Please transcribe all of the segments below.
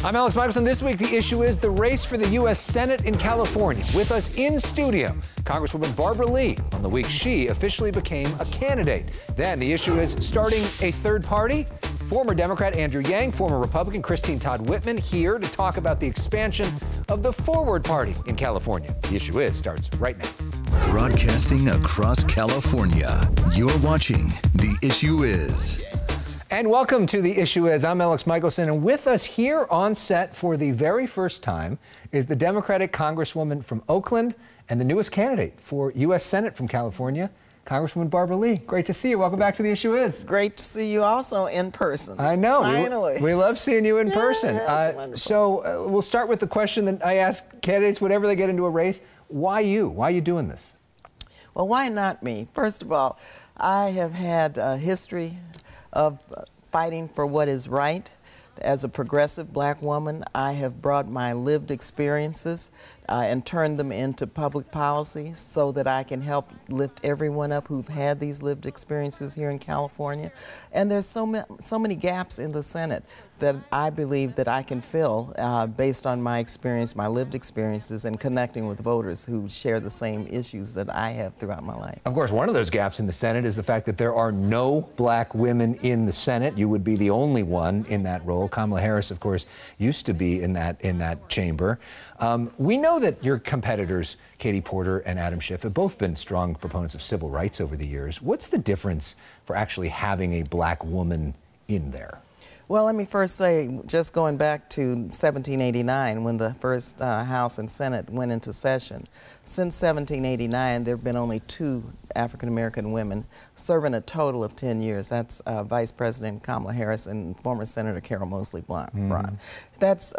I'm Alex Michelson. This week, the issue is the race for the U.S. Senate in California. With us in studio, Congresswoman Barbara Lee on the week she officially became a candidate. Then the issue is starting a third party. Former Democrat Andrew Yang, former Republican Todd Whitman here to talk about the expansion of the Forward Party in California. The issue is starts right now. Broadcasting across California, you're watching The Issue Is. And welcome to The Issue Is. I'm Alex Michelson, and with us here on set for the very first time is the Democratic Congresswoman from Oakland and the newest candidate for U.S. Senate from California, Congresswoman Barbara Lee. Great to see you. Welcome back to The Issue Is. Great to see you also in person. I know. Finally. We love seeing you in person. So we'll start with the question that I ask candidates whenever they get into a race. Why you? Why are you doing this? Well, why not me? First of all, I have had a history of fighting for what is right. As a progressive black woman, I have brought my lived experiences and turned them into public policy so that I can help lift everyone up who've had these lived experiences here in California. And there's so many gaps in the Senate that I believe that I can fill based on my experience, my lived experiences, and connecting with voters who share the same issues that I have throughout my life. Of course, one of those gaps in the Senate is the fact that there are no black women in the Senate. You would be the only one in that role. Kamala Harris, of course, used to be in that chamber. We know that your competitors, Katie Porter and Adam Schiff, have both been strong proponents of civil rights over the years. What's the difference for actually having a black woman in there? Well, let me first say, just going back to 1789, when the first House and Senate went into session, since 1789, there have been only 2 African-American women serving a total of 10 years. That's Vice President Kamala Harris and former Senator Carol Moseley Braun. That's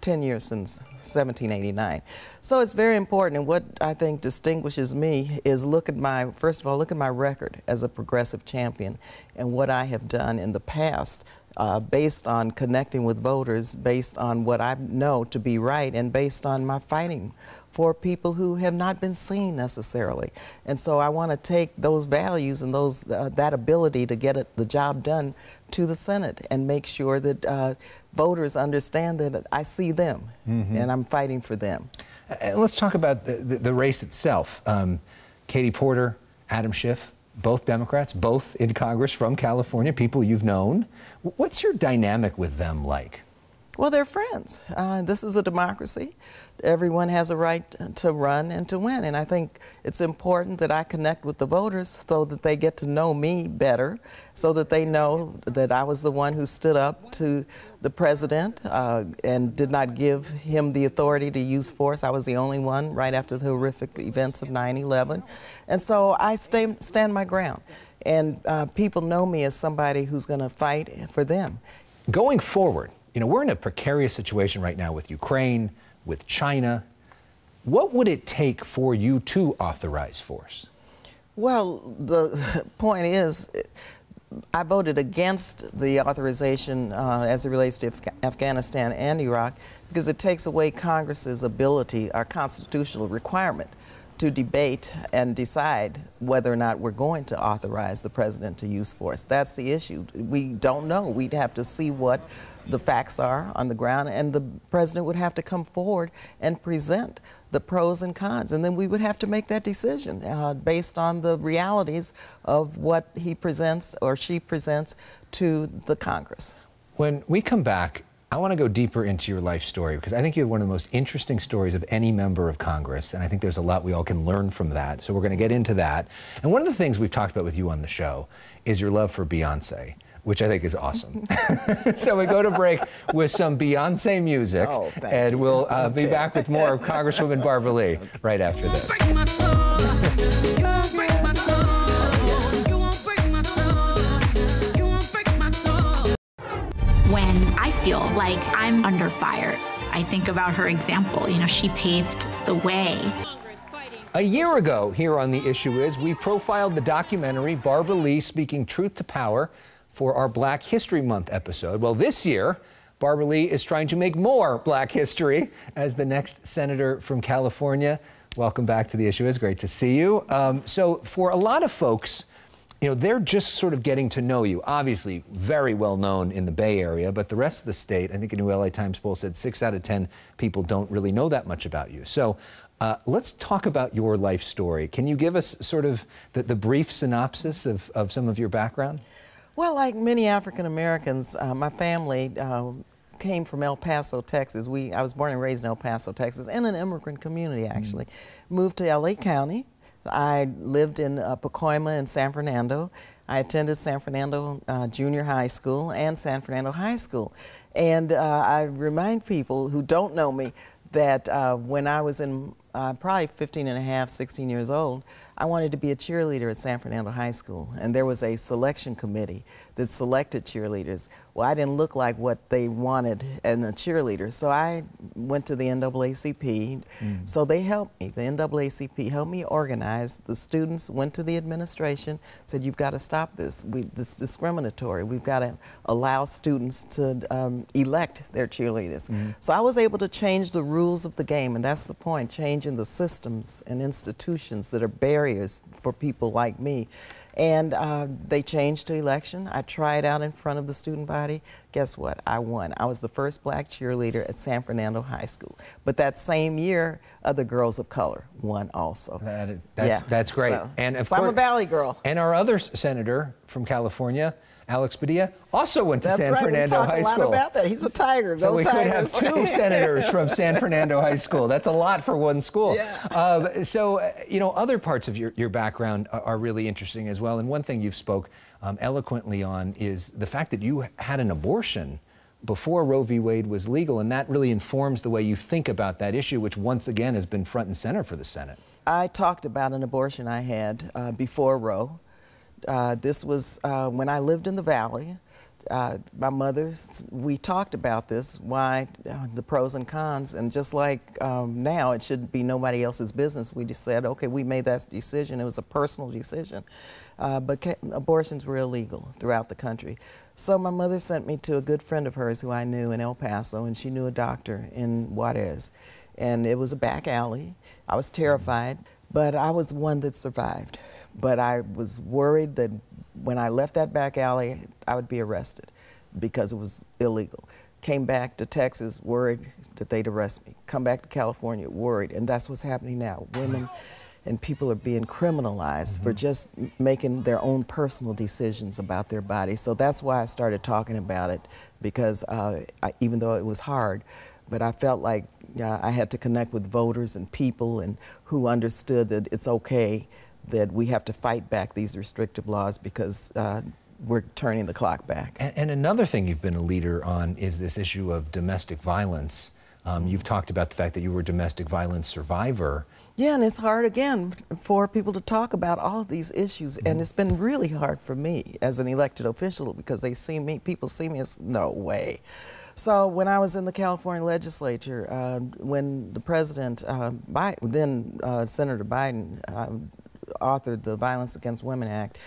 10 years since 1789. So it's very important, and what I think distinguishes me is first of all, look at my record as a progressive champion and what I have done in the past based on connecting with voters, based on what I know to be right, and based on my fighting for people who have not been seen necessarily. And so I want to take those values and that ability to get the job done to the Senate and make sure that voters understand that I see them and I'm fighting for them. Let's talk about the race itself. Katie Porter, Adam Schiff, both Democrats, both in Congress from California, people you've known. What's your dynamic with them like? Well, they're friends. This is a democracy. Everyone has a right to run and to win. And I think it's important that I connect with the voters so that they get to know me better, so that they know that I was the one who stood up to the president and did not give him the authority to use force. I was the only one right after the horrific events of 9/11. And so I stand my ground. And people know me as somebody who's going to fight for them. Going forward, you know, we're in a precarious situation right now with Ukraine, with China. What would it take for you to authorize force? Well, the point is, I voted against the authorization as it relates to Afghanistan and Iraq because it takes away Congress's ability, our constitutional requirement, to debate and decide whether or not we're going to authorize the president to use force. That's the issue. We don't know. We'd have to see what the facts are on the ground, and the president would have to come forward and present the pros and cons, and then we would have to make that decision based on the realities of what he presents or she presents to the Congress. When we come back, I want to go deeper into your life story because I think you have one of the most interesting stories of any member of Congress, and I think there's a lot we all can learn from that. So we're going to get into that. And one of the things we've talked about with you on the show is your love for Beyonce, which I think is awesome. So we go to break with some Beyonce music, and we'll be back with more of Congresswoman Barbara Lee right after this. When I feel like I'm under fire, I think about her example. You know, she paved the way. A year ago, here on The Issue Is, we profiled the documentary Barbara Lee Speaking Truth to Power for our Black History Month episode. Well, this year, Barbara Lee is trying to make more Black history as the next senator from California. Welcome back to The Issue Is. Great to see you. So for a lot of folks, you know, they're just sort of getting to know you. Obviously, very well known in the Bay Area, but the rest of the state, I think a new LA Times poll said 6 out of 10 people don't really know that much about you. So let's talk about your life story. Can you give us sort of the brief synopsis of some of your background? Well, like many African Americans, my family came from El Paso, Texas. I was born and raised in El Paso, Texas, in an immigrant community, actually. Moved to LA County. I lived in Pacoima and San Fernando. I attended San Fernando Junior High School and San Fernando High School. And I remind people who don't know me that when I was in probably 15 and a half, 16 years old, I wanted to be a cheerleader at San Fernando High School. And there was a selection committee that selected cheerleaders. Well, I didn't look like what they wanted in a cheerleader, so I went to the NAACP. So they helped me. The NAACP helped me organize. The students went to the administration, said, you've got to stop this. This is discriminatory. We've got to allow students to elect their cheerleaders. So I was able to change the rules of the game, and that's the point, changing the systems and institutions that are barriers for people like me. And they changed to election. I tried out in front of the student body. Guess what? I won. I was the first black cheerleader at San Fernando High School. But that same year, other girls of color won also. That's great. So, and of so course, I'm a Valley girl. And our other senator from California, Alex Padilla, also went to San Fernando High School. That's right. We talk a lot about that. He's a Tiger. So Go we Tigers. could have 2 senators from San Fernando High School. That's a lot for one school. Yeah. You know, other parts of your background are really interesting as well. And one thing you've spoke eloquently on is the fact that you had an abortion before Roe v. Wade was legal, and that really informs the way you think about that issue, which once again has been front and center for the Senate. I talked about an abortion I had before Roe. This was when I lived in the Valley. My mother, we talked about this, why the pros and cons, and just like now, it shouldn't be nobody else's business. We just said, okay, we made that decision. It was a personal decision. But abortions were illegal throughout the country. So my mother sent me to a good friend of hers who I knew in El Paso, and she knew a doctor in Juarez. And it was a back alley. I was terrified, but I was the one that survived. But I was worried that when I left that back alley, I would be arrested because it was illegal. Came back to Texas, worried that they'd arrest me. Come back to California, worried. And that's what's happening now. Women and people are being criminalized for just making their own personal decisions about their bodies. So that's why I started talking about it, because even though it was hard, but I felt like I had to connect with voters and people and who understood that it's okay that we have to fight back these restrictive laws because we're turning the clock back. And another thing you've been a leader on is this issue of domestic violence. You've talked about the fact that you were a domestic violence survivor. Yeah, and it's hard, again, for people to talk about all of these issues, and it's been really hard for me as an elected official because they see me, people see me as, no way. So when I was in the California legislature, when the president, then Senator Biden, authored the Violence Against Women Act,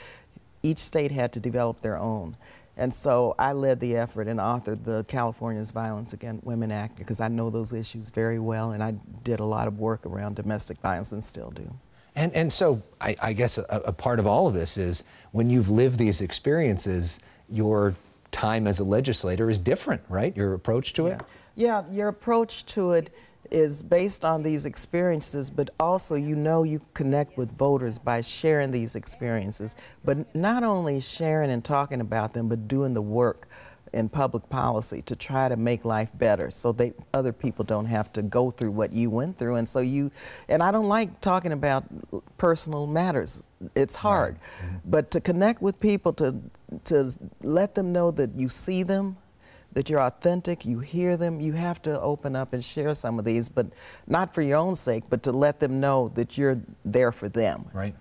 each state had to develop their own. And so I led the effort and authored the California's Violence Against Women Act because I know those issues very well, and I did a lot of work around domestic violence and still do. And so I guess a part of all of this is when you've lived these experiences, your time as a legislator is different, right? Your approach to it? Yeah, your approach to it is based on these experiences, but also you connect with voters by sharing these experiences, but not only sharing and talking about them, but doing the work in public policy to try to make life better so other people don't have to go through what you went through. And so and I don't like talking about personal matters. It's hard. But to connect with people, to let them know that you see them, that you're authentic, you hear them, you have to open up and share some of these, but not for your own sake, but to let them know that you're there for them. Right.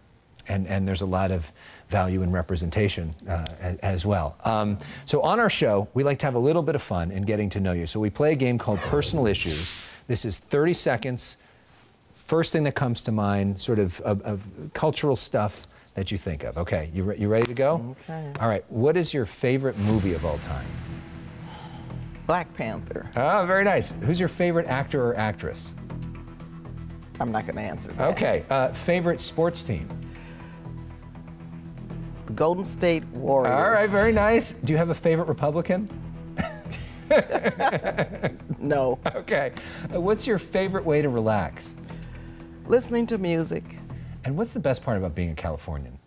And there's a lot of value in representation as well. So on our show, we like to have a little bit of fun in getting to know you. So we play a game called Personal Issues. This is 30 seconds, first thing that comes to mind, sort of cultural stuff that you think of. Okay, you ready to go? Okay. All right, what is your favorite movie of all time? Black Panther. Oh, very nice. Who's your favorite actor or actress? I'm not going to answer that. Okay, favorite sports team? The Golden State Warriors. All right, very nice. Do you have a favorite Republican? No. Okay. What's your favorite way to relax? Listening to music. And what's the best part about being a Californian?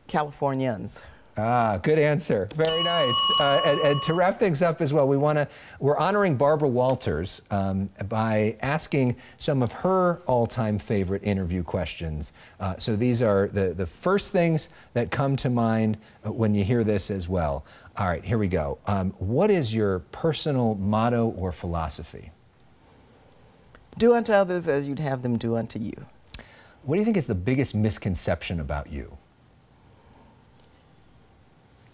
Californians. Ah, good answer. Very nice. And to wrap things up as well, we're honoring Barbara Walters by asking some of her all-time favorite interview questions. So these are the first things that come to mind when you hear this as well. All right, here we go. What is your personal motto or philosophy? Do unto others as you'd have them do unto you. What do you think is the biggest misconception about you?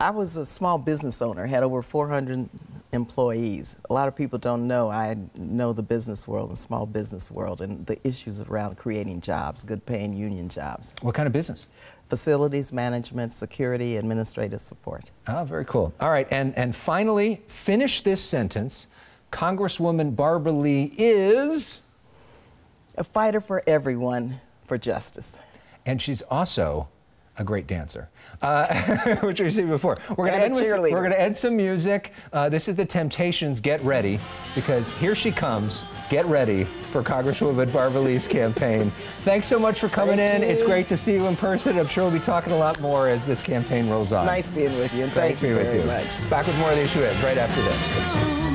I was a small business owner, had over 400 employees. A lot of people don't know I know the business world and small business world and the issues around creating jobs, good paying union jobs. What kind of business? Facilities management, security, administrative support. Oh, very cool. All right, and finally, finish this sentence. Congresswoman Barbara Lee is? A fighter for everyone for justice. And she's also a great dancer, which we've seen before. We're going to end some music. This is the Temptations' Get Ready, because here she comes. Get ready for Congresswoman Barbara Lee's campaign. Thanks so much for coming in. It's great to see you in person. I'm sure we'll be talking a lot more as this campaign rolls on. Nice being with you, and thank you very much. Back with more of The Issue Is right after this.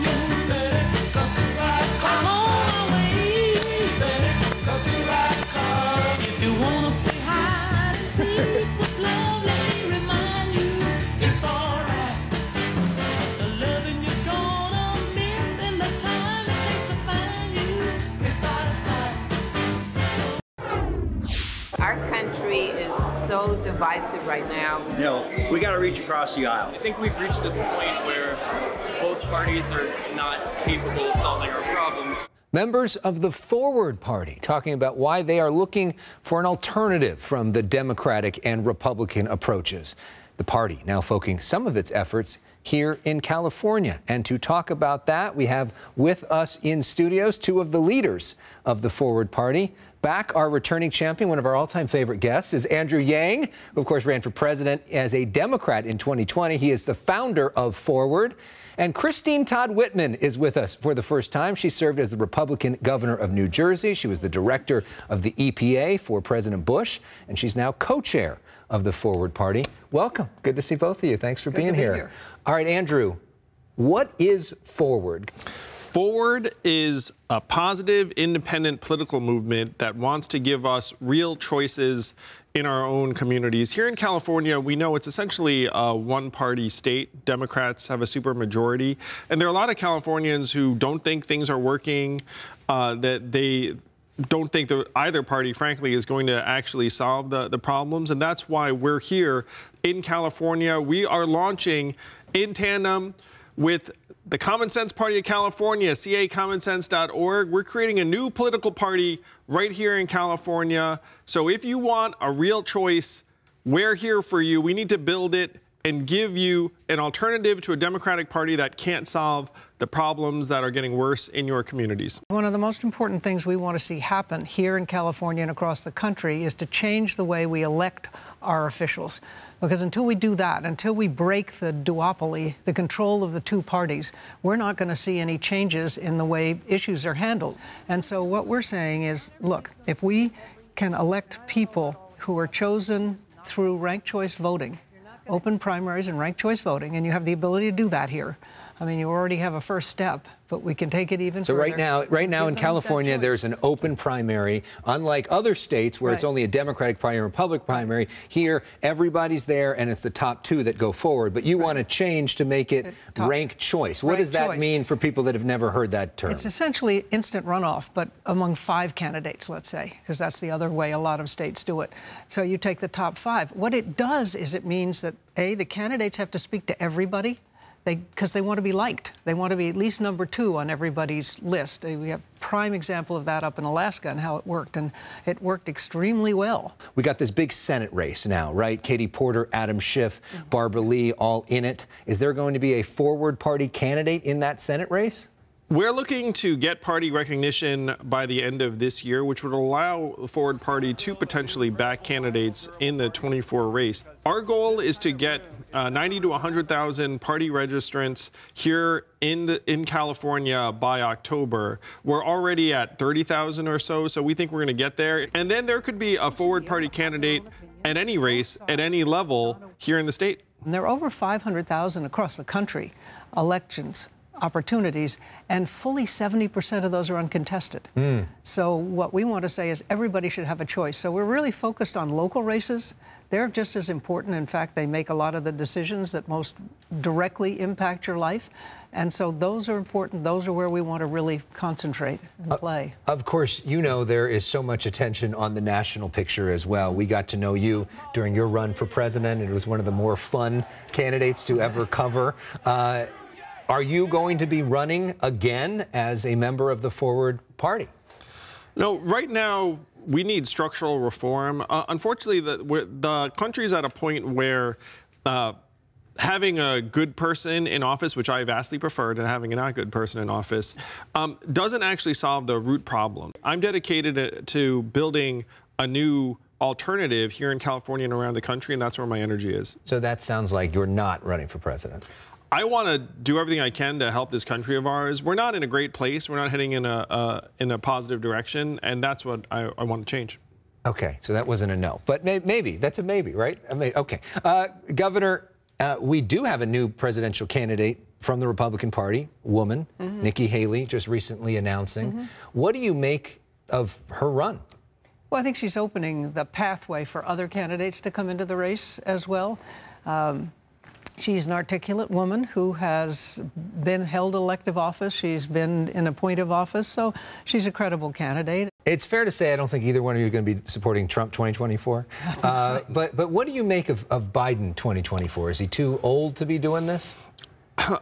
Our country is so divisive right now. You know, we got to reach across the aisle. I think we've reached this point where both parties are not capable of solving our problems. Members of the Forward Party talking about why they are looking for an alternative from the Democratic and Republican approaches. The party now focusing some of its efforts here in California. And to talk about that, we have with us in studios two of the leaders of the Forward Party. Back, our returning champion, one of our all-time favorite guests, is Andrew Yang, who, of course, ran for president as a Democrat in 2020. He is the founder of Forward. And Christine Todd Whitman is with us for the first time. She served as the Republican governor of New Jersey. She was the director of the EPA for President Bush, and she's now co-chair of the Forward Party. Welcome. Good to see both of you. Thanks for being here. All right, Andrew, what is Forward? Forward is a positive, independent political movement that wants to give us real choices in our own communities. Here in California, we know it's essentially a one-party state. Democrats have a supermajority. And there are a lot of Californians who don't think things are working, that they don't think that either party, frankly, is going to actually solve the problems. And that's why we're here in California. We are launching in tandem with the Common Sense Party of California, cacommonsense.org. We're creating a new political party right here in California. So if you want a real choice, we're here for you. We need to build it and give you an alternative to a Democratic Party that can't solve the problems that are getting worse in your communities. One of the most important things we want to see happen here in California and across the country is to change the way we elect our officials. Because until we do that, until we break the duopoly, the control of the two parties, we're not going to see any changes in the way issues are handled. And so what we're saying is, look, if we can elect people who are chosen through ranked choice voting, open primaries and ranked choice voting, and you have the ability to do that here. I mean, you already have a first step, but we can take it even further. So right now in California, there's an open primary. Unlike other states where it's only a Democratic primary and Republican primary, here everybody's there and it's the top two that go forward. But you want to change to make it ranked choice. What does that mean for people that have never heard that term? It's essentially instant runoff, but among 5 candidates, let's say, because that's the other way a lot of states do it. So you take the top 5. What it does is it means that, A, the candidates have to speak to everybody. Because they want to be liked. They want to be at least number 2 on everybody's list. We have a prime example of that up in Alaska and how it worked, and it worked extremely well. We got this big Senate race now, right? Katie Porter, Adam Schiff, Barbara Lee, all in it. Is there going to be a Forward Party candidate in that Senate race? We're looking to get party recognition by the end of this year, which would allow the Forward Party to potentially back candidates in the 24 race. Our goal is to get 90 to 100,000 party registrants here in California by October. We're already at 30,000 or so, so we think we're going to get there. And then there could be a Forward Party candidate at any race, at any level here in the state. And there are over 500,000 across the country elections opportunities, and fully 70% of those are uncontested. So what we want to say is everybody should have a choice. So we're really focused on local races. They're just as important. In fact, they make a lot of the decisions that most directly impact your life. And so those are important. Those are where we want to really concentrate and play. Of course, you know there is so much attention on the national picture as well. We got to know you during your run for president. It was one of the more fun candidates to ever cover. Are you going to be running again as a member of the Forward Party? No, right now we need structural reform. Unfortunately, the country's at a point where having a good person in office, which I vastly prefer to having a not good person in office, doesn't actually solve the root problem. I'm dedicated to building a new alternative here in California and around the country, and that's where my energy is. So that sounds like you're not running for president. I want to do everything I can to help this country of ours. We're not in a great place. We're not heading in a positive direction, and that's what I want to change. Okay, so that wasn't a no, but maybe. That's a maybe, right? Okay. Governor, we do have a new presidential candidate from the Republican Party, woman, Nikki Haley, just recently announcing. What do you make of her run? Well, I think she's opening the pathway for other candidates to come into the race as well. She's an articulate woman who has held elective office. She's been in appointive office, so she's a credible candidate. It's fair to say I don't think either one of you are going to be supporting Trump 2024. But what do you make of Biden 2024? Is he too old to be doing this?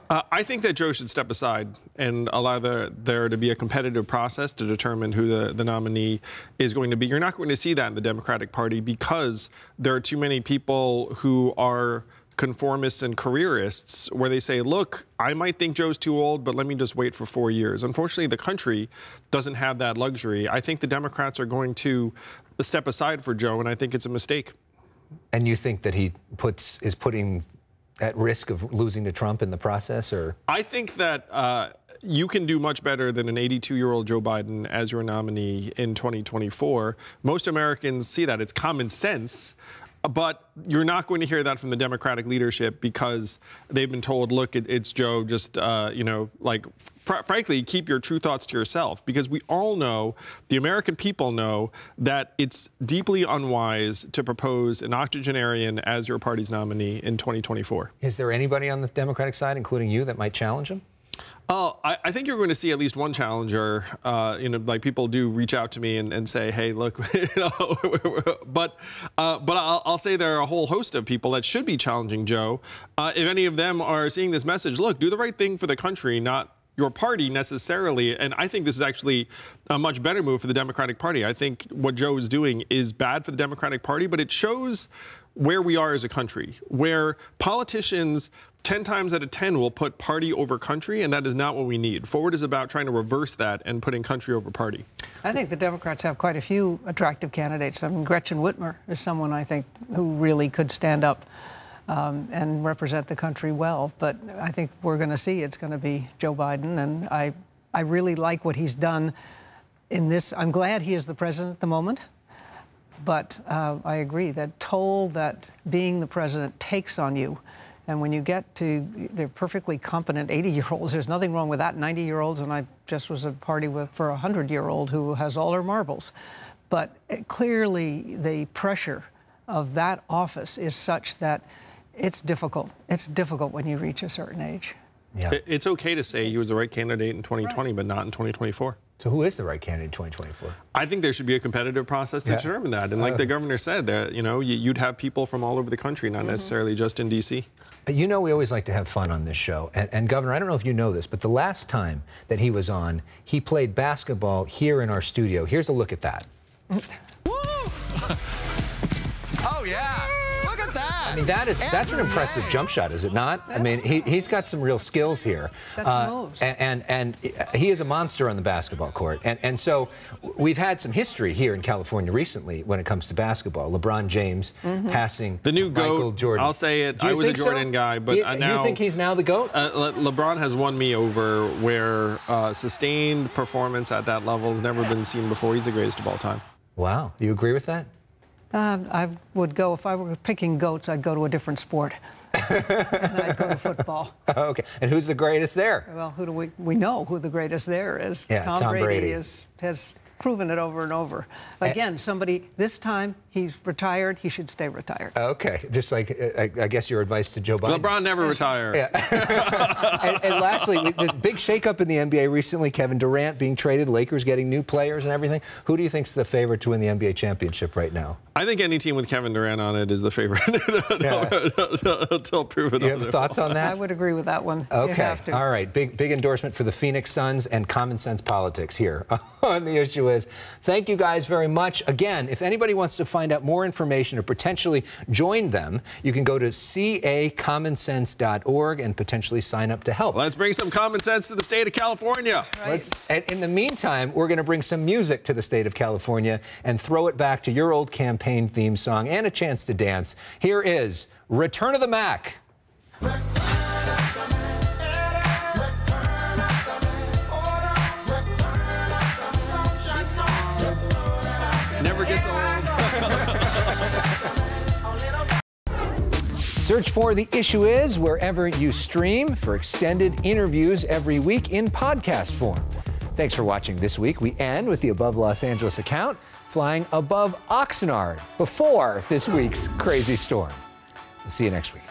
I think that Joe should step aside and allow there to be a competitive process to determine who the nominee is going to be. You're not going to see that in the Democratic Party because there are too many people who are conformists and careerists where they say, look, I might think Joe's too old, but let me just wait for 4 years. Unfortunately, the country doesn't have that luxury. I think the Democrats are going to step aside for Joe, and I think it's a mistake. And you think that he is putting at risk of losing to Trump in the process, or? I think that you can do much better than an 82-year-old Joe Biden as your nominee in 2024. Most Americans see that. It's common sense. But you're not going to hear that from the Democratic leadership because they've been told, look, it's Joe, just, frankly, keep your true thoughts to yourself. Because we all know, the American people know, that it's deeply unwise to propose an octogenarian as your party's nominee in 2024. Is there anybody on the Democratic side, including you, that might challenge him? Oh, I think you're going to see at least one challenger. Like people do reach out to me and say, hey, look, but I'll say there are a whole host of people that should be challenging Joe. If any of them are seeing this message, look, do the right thing for the country, not your party necessarily. And I think this is actually a much better move for the Democratic Party. I think what Joe is doing is bad for the Democratic Party, but it shows where we are as a country, where politicians 10 times out of 10 will put party over country, and that is not what we need. Forward is about trying to reverse that and putting country over party. I think the Democrats have quite a few attractive candidates. I mean, Gretchen Whitmer is someone I think who really could stand up and represent the country well. But I think we're going to see it's going to be Joe Biden, and I really like what he's done in this. I'm glad he is the president at the moment. But I agree that toll that being the president takes on you. And when you get to, they're perfectly competent 80-year-olds. There's nothing wrong with that. 90-year-olds, and I just was at a party for a 100-year-old who has all her marbles. But clearly, the pressure of that office is such that it's difficult. It's difficult when you reach a certain age. Yeah. It's okay to say he was the right candidate in 2020, but not in 2024. So who is the right candidate in 2024? I think there should be a competitive process to determine that. And like the governor said, that you'd have people from all over the country, not necessarily just in D.C. You know, we always like to have fun on this show. And Governor, I don't know if you know this, but the last time that he was on, he played basketball here in our studio. Here's a look at that. Woo! Oh, yeah. Look at that. I mean, that's an impressive jump shot, is it not? I mean, he's got some real skills here. That's moves. And he is a monster on the basketball court. And so we've had some history here in California recently when it comes to basketball. LeBron James passing the new Michael GOAT. Jordan. I'll say it. I was a Jordan guy, but now you think he's now the GOAT? LeBron has won me over, where sustained performance at that level has never been seen before. He's the greatest of all time. Wow. You agree with that? I would go, if I were picking GOATs, I'd go to a different sport. And I'd go to football. Okay. And who's the greatest there? Well, who do we know who the greatest there is. Yeah, Tom Brady has proven it over and over. Again, this time he's retired, he should stay retired. Okay, just like, I guess your advice to Joe Biden. LeBron never retire. Yeah. and lastly, the big shakeup in the NBA recently, Kevin Durant being traded, Lakers getting new players and everything. Who do you think's the favorite to win the NBA championship right now? I think any team with Kevin Durant on it is the favorite until proven otherwise. You have thoughts on that? I would agree with that one. Okay. You have to. All right. Big endorsement for the Phoenix Suns and common sense politics here on The Issue Is. Thank you guys very much. Again, if anybody wants to find out more information or potentially join them, you can go to cacommonsense.org and potentially sign up to help. Let's bring some common sense to the state of California. Right. And in the meantime, we're going to bring some music to the state of California and throw it back to your old campaign theme song and a chance to dance. Here is Return of the Mac. Never gets old. Search for The Issue Is wherever you stream for extended interviews every week in podcast form. Thanks for watching this week. We end with the Above Los Angeles account flying above Oxnard before this week's crazy storm. We'll see you next week.